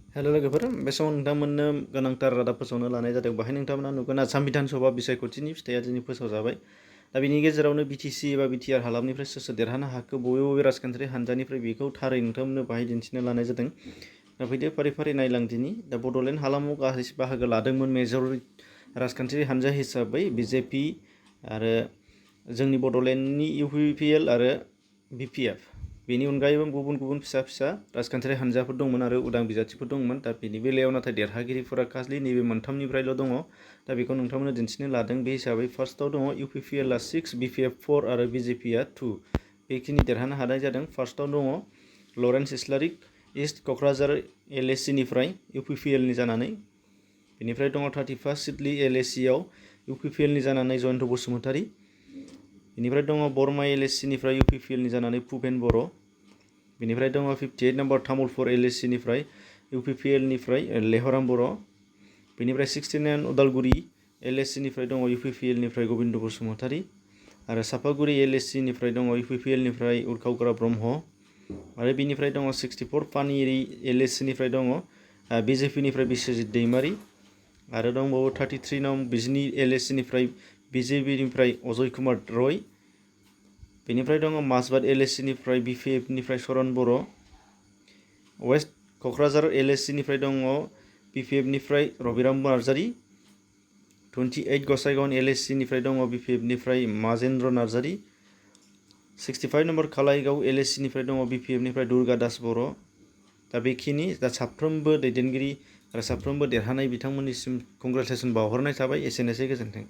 Hello लोगोफोर, बे समाव नोंथांमोननो गोनांथार रादाब फोसावनो लानाय जादों। बाहाय नोंथांमोना नुगोन आसाम बिधान सभा बिसायख'थिनि फिथाइया दिनै फोसावजाबाय। दा बिनि गेजेरावनो बिटिसि एबा बिटिआर हालामनिफ्राय सोर सोर देरहानो हाखो, बबे बबे राजखान्थियारि हान्जानिफ्राय बेखौ थारै नोंथांमोननो बाहाय दिन्थिनो लानाय जादों। दा फैदो फारि फारि नायलांदिनि। दा बड'लेण्ड हालामाव गाहाय बाहागो लादोंमोन मेजर राजखान्थियारि हान्जा हिसाबै बिजेपि आरो जोंनि बड'लेण्डनि इउपिपिएल आरो बिपिएफ। बेनि अनगायैबो गुबुन गुबुन फिसा फिसा राजखान्थियारि हान्जाफोर दंमोन आरो उदां बिजाथिफोर दंमोन। दा बेनि बेलायाव नाथाय देरहागिरिफोरा खालि नैबे मोनथामनिफ्रायल' दङ। दा बेखौ नोंथांमोननो दिन्थिनो लादों। बे हिसाबै फार्स्टआव दङ इउपिपिएलआ 6, बिपिएफ 4 आरो बिजेपिआ 2। बेखिनि देरहानो हानाय जादों। फार्स्टआव दङ लरेन्स इस्लारि इस्ट क'क्राझार एलएसिनिफ्राय इउपिपिएलनि जानानै। बेनिफ्राय दङ 31 सिडली एलएसिआव इउपिपिएलनि जानानै जयन्त बसुमतारी। बेनिफ्राय दङ बरमा एलएसिनिफ्राय इउपिपिएलनि जानानै भुपेन बर'। बेनिफ्राय दङ 58 नम्बर तामुलपुर एलएसिनिफ्राय इउपिपिएलनिफ्राय लेहराम बर'। बेनिफ्राय 69 उदालगुरि एलएसिनिफ्राय दङ इउपिपिएलनिफ्राय गबिन्द बसुमतारी। आरो सापागुरि एलएसिनिफ्राय दङ इउपिपिएलनिफ्राय उरखावग्रा ब्रह्म। आरो बेनिफ्राय दङ 64 पानेरि एलएसिनिफ्राय दङ बिजेपिनिफ्राय बिश्वजित दैमारि। आरो दंबावो 33 नं बिजनी एलएसिनिफ्राय बिजेपिनिफ्राय अजय कुमार रय। बेनिफ्राय दङ माजबाद एलएसिनिफ्राय बिपिएफनिफ्राय सरन बर'। वेस्ट क'क्राझार एलएसिनिफ्राय दङ बिपिएफनिफ्राय रबिराम नार्जारी। 28 गसाइगाव एलएसिनिफ्राय दङ बिपिएफनिफ्राय माजेन्द्र नार्जारी। 65 नम्बर खालाइगाव एलएसिनिफ्राय दङ बिपिएफनिफ्राय दुर्गा दास बर'। दा बेखिनि साफ्रोमबो दैदेनगिरि आरो साफ्रोमबो देरहानाय बिथांमोननिसिम कंग्रेचुलेसन बावहरनाय थाबाय। एसेनोसै, गोजोन्थों।